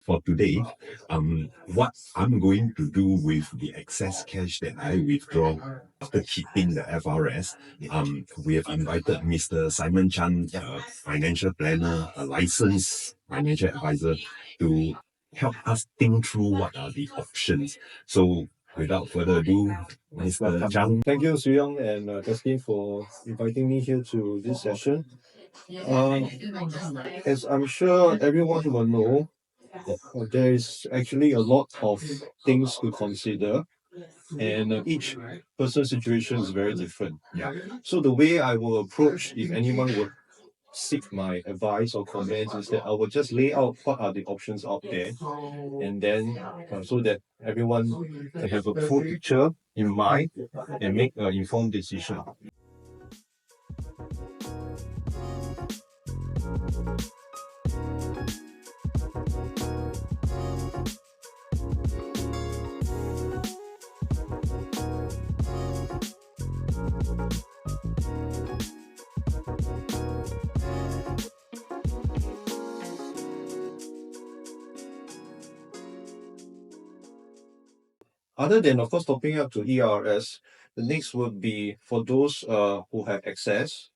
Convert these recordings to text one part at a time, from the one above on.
For today, what I'm going to do with the excess cash that I withdraw after hitting the FRS, we have invited Mr. Simon Chan, a financial planner, a licensed financial advisor, to help us think through what are the options. So, without further ado, Mr. Chan. Thank you, Soo Young and Justin, for inviting me here to this session. As I'm sure everyone will know, there is actually a lot of things to consider, and each person's situation is very different. Yeah. So the way I will approach, if anyone would seek my advice or comments, is that I will just lay out what are the options out there, and then so that everyone can have a full picture in mind and make an informed decision. Other than, of course, topping up to ERS, the next would be for those who have access,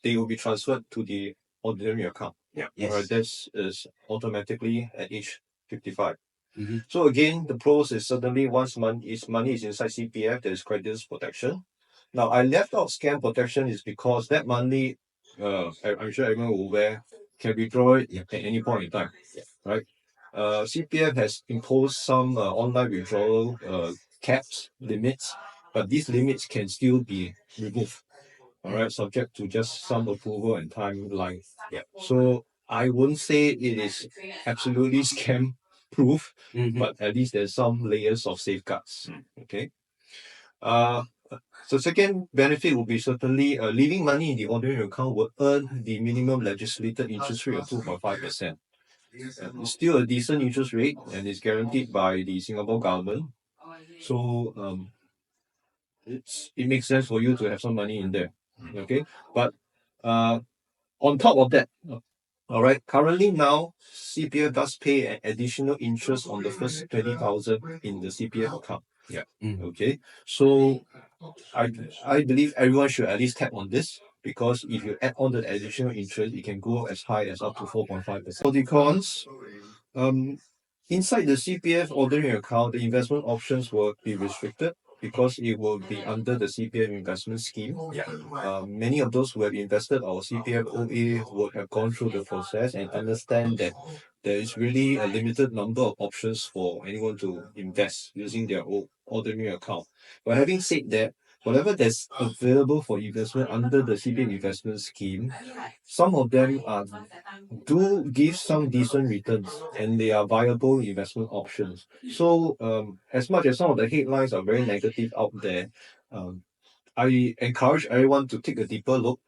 they will be transferred to the ordinary account. Yeah. Yes. Right, this is automatically at age 55. So again, the pros is certainly once money is inside CPF, there is creditors protection. Now, I left out scam protection is because that money, I'm sure everyone will aware, can withdraw it at any point in time, right? CPF has imposed some online withdrawal caps, limits, but these limits can still be removed, all right, subject to just some approval and timeline. Yeah. So I wouldn't say it is absolutely scam proof, but at least there's some layers of safeguards. Okay. So second benefit will be certainly leaving money in the ordinary account will earn the minimum legislated interest rate of 2.5%. It's still a decent interest rate and is guaranteed by the Singapore government. So it makes sense for you to have some money in there. Okay. But on top of that, all right, currently now CPF does pay an additional interest on the first 20,000 in the CPF account. Yeah. Okay. So I believe everyone should at least tap on this, because if you add on the additional interest, it can go as high as up to 4.5%. For the cons, inside the CPF ordinary account, the investment options will be restricted because it will be under the CPF investment scheme. Yeah. Many of those who have invested our CPF OA would have gone through the process and understand that there is really a limited number of options for anyone to invest using their ordinary account. But having said that, whatever that's available for investment under the CPF investment scheme, some of them do give some decent returns and they are viable investment options. So as much as some of the headlines are very negative out there, I encourage everyone to take a deeper look,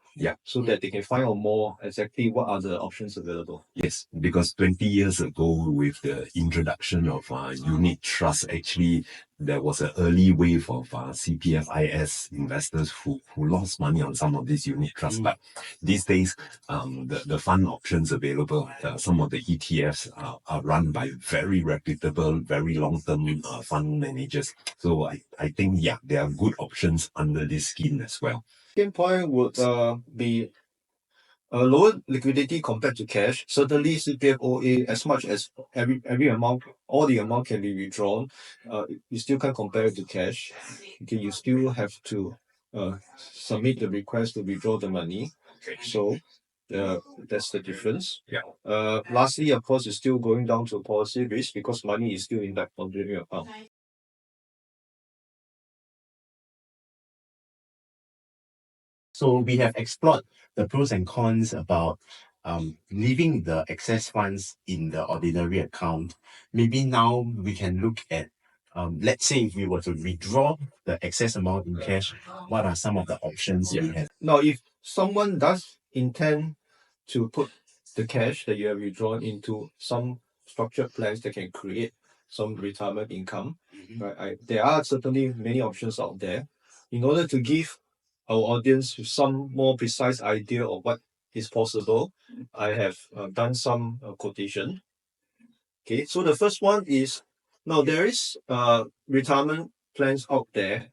so that they can find out more exactly what are the options available. Yes, because 20 years ago, with the introduction of unit trust, actually, there was an early wave of CPFIS investors who lost money on some of these unit trusts. But these days, the fund options available, some of the ETFs are run by very reputable, very long-term fund managers. So I think, yeah, there are good options under this scheme as well. Second point would be lower liquidity compared to cash. Certainly CPF OA, as much as every amount, all the amount can be withdrawn, you still can't compare it to cash. Okay, you still have to submit the request to withdraw the money. So that's the difference. Yeah. Lastly, of course, it's still going down to policy risk because money is still in that ordinary account. So we have explored the pros and cons about leaving the excess funds in the ordinary account. Maybe now we can look at, let's say if we were to withdraw the excess amount in cash, what are some of the options we have? Now, if someone does intend to put the cash that you have withdrawn into some structured plans that can create some retirement income, right? There are certainly many options out there. In order to give our audience some more precise idea of what is possible, I have done some quotation. Okay, so the first one is, now there is retirement plans out there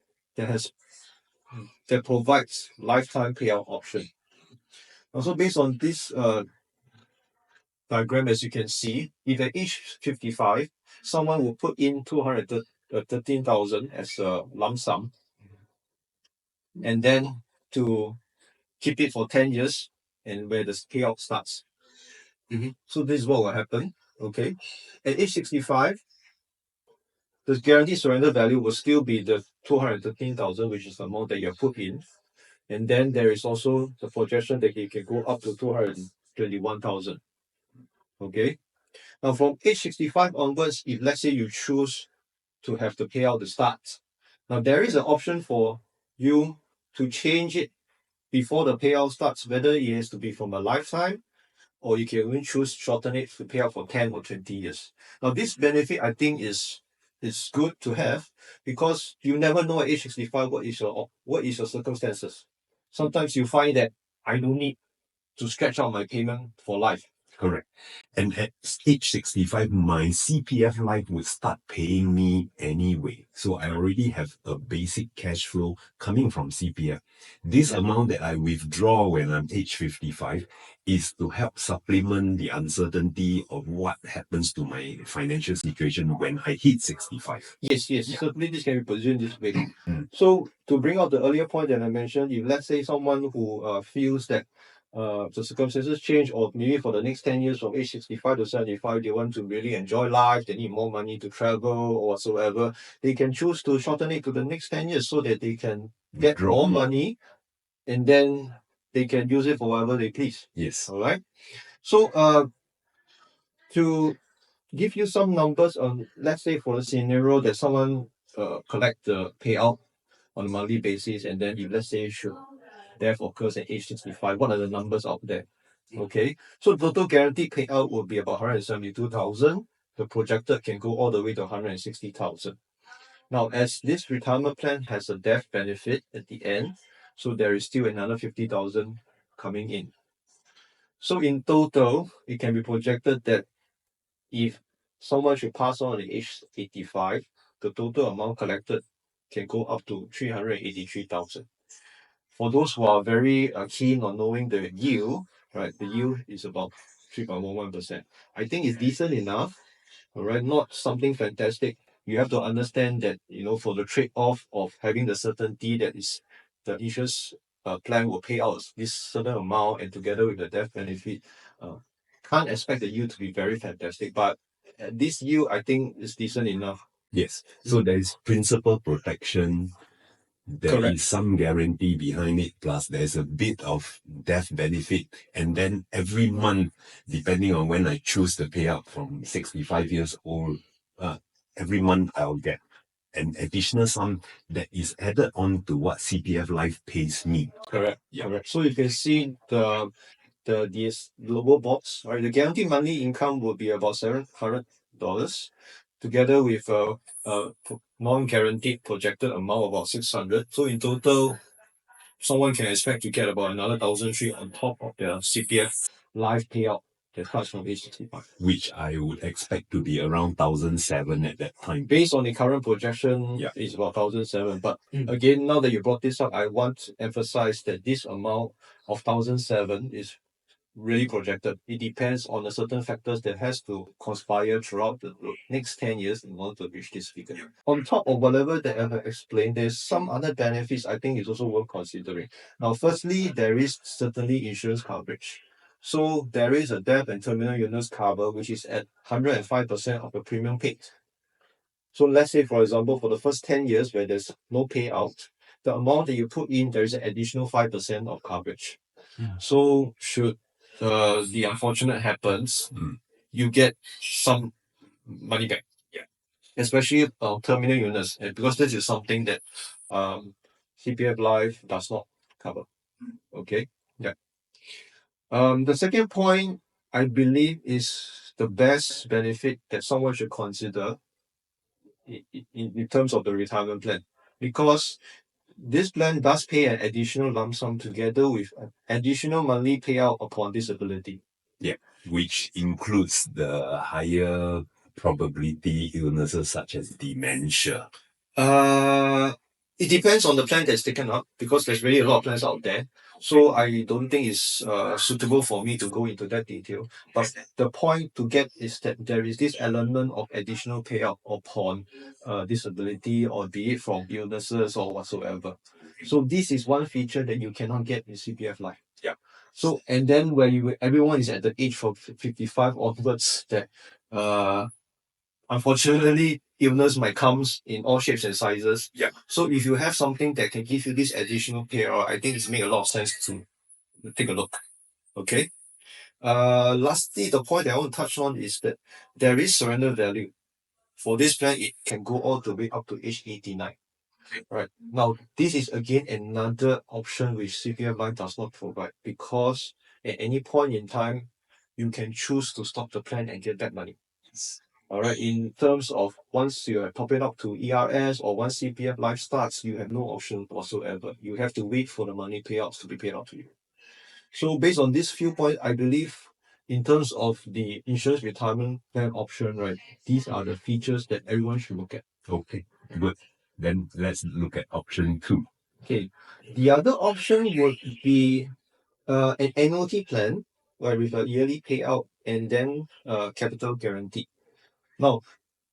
that provides lifetime payout option. Also based on this diagram, as you can see, if at age 55, someone will put in 213,000 as a lump sum, and then to keep it for 10 years, and where the payout starts. So this is what will happen. Okay, at age 65, the guaranteed surrender value will still be the 213,000, which is the amount that you have put in. And then there is also the projection that it can go up to 221,000. Okay. Now from age 65 onwards, if let's say you choose to have the payout to start, now there is an option for you to change it before the payout starts, whether it has to be from a lifetime, or you can even choose shorten it to pay out for 10 or 20 years. Now this benefit I think is good to have, because you never know at age 65 what is your circumstances. Sometimes you find that I don't need to stretch out my payment for life. Correct. And at age 65, my CPF Life would start paying me anyway. So I already have a basic cash flow coming from CPF. This amount that I withdraw when I'm age 55 is to help supplement the uncertainty of what happens to my financial situation when I hit 65. Yes. Certainly this can be positioned this way. So to bring out the earlier point that I mentioned, if let's say someone who feels that the circumstances change, or maybe for the next 10 years from age 65 to 75, they want to really enjoy life, they need more money to travel or whatsoever, they can choose to shorten it to the next 10 years so that they can get more money, and then they can use it for whatever they please. Yes. All right. So to give you some numbers on, let's say for the scenario that someone collect the payout on a monthly basis, and then if let's say should death occurs at age 65, what are the numbers out there? Okay, so total guaranteed payout will be about 172,000. The projected can go all the way to 160,000. Now, as this retirement plan has a death benefit at the end, so there is still another 50,000 coming in. So in total, it can be projected that if someone should pass on at age 85, the total amount collected can go up to 383,000. For those who are very keen on knowing the yield, right, the yield is about 3.11%. I think it's decent enough, all right, not something fantastic. You have to understand that, for the trade-off of having the certainty that is the insurance plan will pay out this certain amount, and together with the death benefit, can't expect the yield to be very fantastic. But this yield, I think, is decent enough. Yes. So there is principal protection. There is some guarantee behind it, plus there's a bit of death benefit. And then every month, depending on when I choose the payout from 65 years old, every month I'll get an additional sum that is added on to what CPF Life pays me. Correct. So you can see this lower box, right? The guaranteed monthly income will be about $700, together with a non-guaranteed projected amount of about 600. So in total, someone can expect to get about another 1,300 on top of their CPF Life payout that starts from age 65. Which I would expect to be around 1,700 at that time. Based on the current projection, it's about 1,700. But again, now that you brought this up, I want to emphasize that this amount of 1,700 is really projected. It depends on the certain factors that has to conspire throughout the next 10 years in order to reach this figure. On top of whatever that I have explained, there's some other benefits I think is also worth considering. Now, firstly, there is certainly insurance coverage. So there is a death and terminal illness cover, which is at 105% of the premium paid. So let's say, for example, for the first 10 years where there's no payout, the amount that you put in, there is an additional 5% of coverage. So should the unfortunate happens, you get some money back. Especially terminal illness, because this is something that CPF Life does not cover. Okay. The second point, I believe, is the best benefit that someone should consider in terms of the retirement plan, because this plan does pay an additional lump sum together with an additional monthly payout upon disability. Which includes the higher probability illnesses such as dementia? It depends on the plan that's taken up because there's really a lot of plans out there. So I don't think it's suitable for me to go into that detail. But the point to get is that there is this element of additional payout upon disability or be it from illnesses or whatsoever. So this is one feature that you cannot get in CPF Life. Yeah. So and then when everyone is at the age of 55 onwards, that unfortunately, illness might come in all shapes and sizes. Yeah. So if you have something that can give you this additional payout, I think it's make a lot of sense to take a look. Okay. Lastly, the point that I want to touch on is that there is surrender value. For this plan, it can go all the way up to age 89. Right. Now, this is again another option which CPF Life does not provide because at any point in time, you can choose to stop the plan and get back money. All right. In terms of once you are top it up to ERS or once CPF Life starts, you have no option whatsoever. You have to wait for the money payouts to be paid out to you. So based on this few points, I believe in terms of the insurance retirement plan option, right, these are the features that everyone should look at. Okay, good. Then let's look at option 2. Okay. The other option would be an annuity plan where with a yearly payout and then capital guarantee. Now,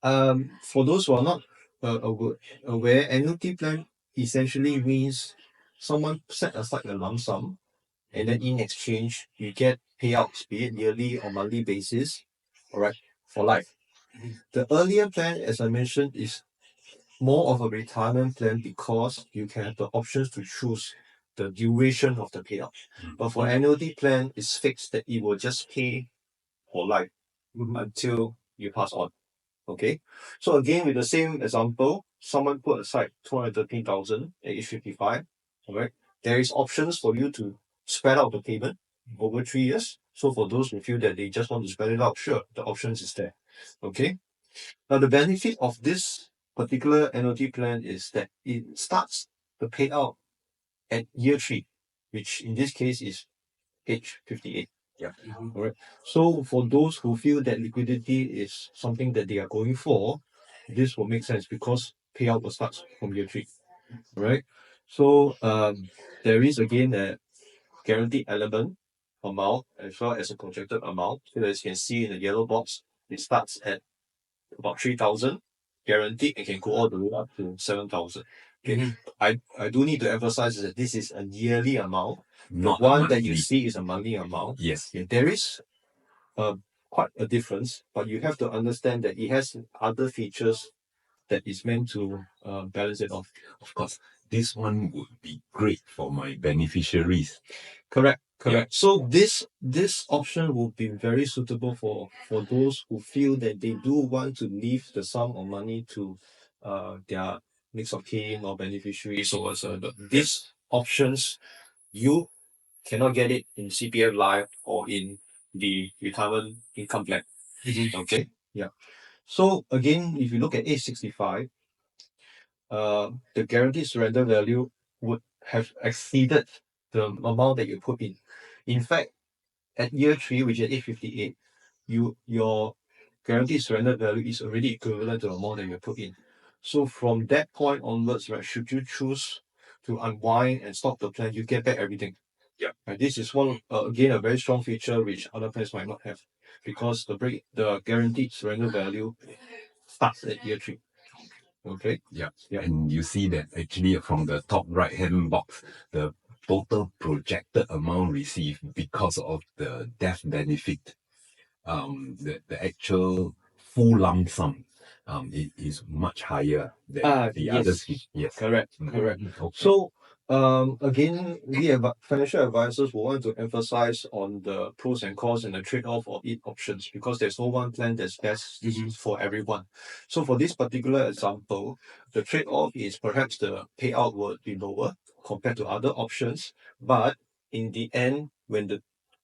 for those who are not aware, annuity plan essentially means someone set aside a lump sum and then in exchange you get payouts, be it yearly or monthly basis, all right, for life. The earlier plan, as I mentioned, is more of a retirement plan because you can have the options to choose the duration of the payout. But for annuity plan, it's fixed that it will just pay for life until you pass on. Okay, so again with the same example, someone put aside 213,000 at age 55. All right, there is options for you to spread out the payment over 3 years. So for those who feel that they just want to spread it out, sure, the options is there. Okay, now the benefit of this particular annuity plan is that it starts the payout at year 3, which in this case is age 58. Yeah. All right. So for those who feel that liquidity is something that they are going for, this will make sense because payout will start from year 3. Right. So there is again a guaranteed element amount as well as a projected amount. So as you can see in the yellow box, it starts at about 3,000 guaranteed and can go all the way up to 7,000. Okay. I do need to emphasize that this is a yearly amount. Not The one that monthly. you see is a monthly amount. Yes. Okay, there is quite a difference, but you have to understand that it has other features that is meant to balance it off. Of course, this one would be great for my beneficiaries. Correct. Yeah. So this option will be very suitable for those who feel that they do want to leave the sum of money to their next of kin or beneficiaries or whatsoever. These options you cannot get it in CPF Life or in the retirement income plan. Okay. Yeah. So again, if you look at age 65, the guaranteed surrender value would have exceeded the amount that you put in. In fact, at year 3, which is age 58, your guaranteed surrender value is already equivalent to the amount that you put in. So from that point onwards, right, should you choose to unwind and stop the plan, you get back everything. Yeah. Right, this is one again a very strong feature which other plans might not have because the guaranteed surrender value starts at year 3. Okay. Yeah. Yeah. And you see that actually from the top right hand box, the total projected amount received because of the death benefit, the actual full lump sum, it is much higher than the Yes. others. Yes. Correct. Okay. So again, we financial advisors will want to emphasize on the pros and cons and the trade-off of each options because there's no one plan that's best for everyone. So for this particular example, the trade-off is perhaps the payout would be lower compared to other options, but in the end, when the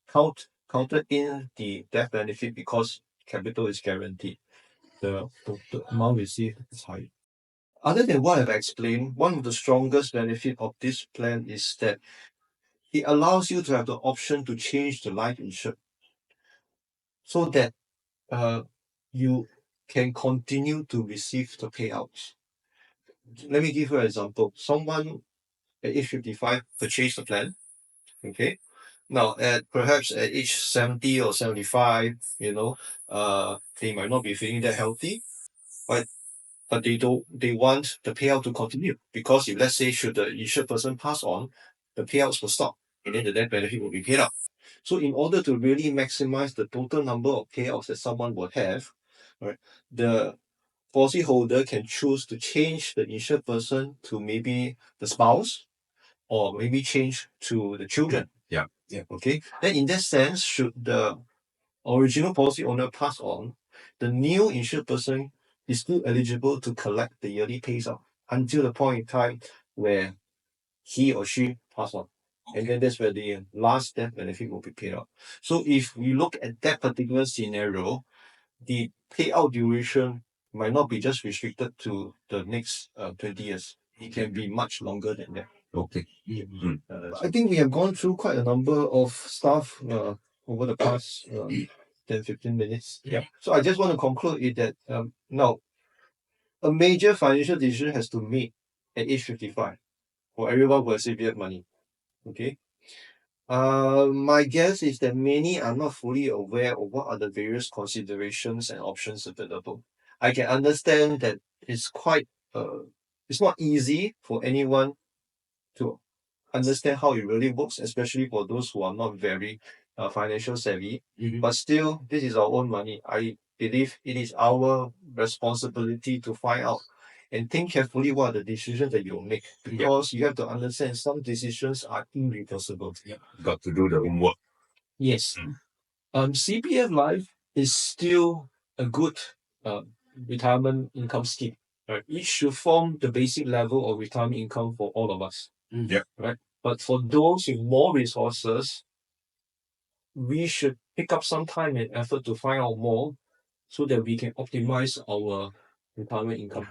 counted in the death benefit because capital is guaranteed, the amount received is higher. Other than what I've explained, one of the strongest benefit of this plan is that it allows you to have the option to change the life insured so that you can continue to receive the payouts. Let me give you an example. Someone at age 55 purchased a plan. Okay. Now, perhaps at age 70 or 75, they might not be feeling that healthy, but they want the payout to continue, because if, let's say, should the insured person pass on, the payouts will stop and then the death benefit will be paid out. So in order to really maximize the total number of payouts that someone will have, right, the policyholder can choose to change the insured person to maybe the spouse, or maybe change to the children. Yeah. Okay. Then in that sense, should the original policy owner pass on, the new insured person is still eligible to collect the yearly payout until the point in time where he or she pass on. And then that's where the last death benefit will be paid out. So if we look at that particular scenario, the payout duration might not be just restricted to the next 20 years. It can be much longer than that. Okay. I think we have gone through quite a number of stuff over the past 10-15 minutes. Yeah. So I just want to conclude it that now a major financial decision has to be made at age 55 for everyone who has CPF money. Okay. My guess is that many are not fully aware of what are the various considerations and options available. I can understand that it's quite it's not easy for anyone to understand how it really works, especially for those who are not very financial savvy. But still, this is our own money. I believe it is our responsibility to find out and think carefully what are the decisions that you'll make, because you have to understand some decisions are irreversible. Got to do the homework. Yes. CPF Life is still a good retirement income scheme. Right? It should form the basic level of retirement income for all of us. Yeah. Right? But for those with more resources, we should pick up some time and effort to find out more so that we can optimize our retirement income.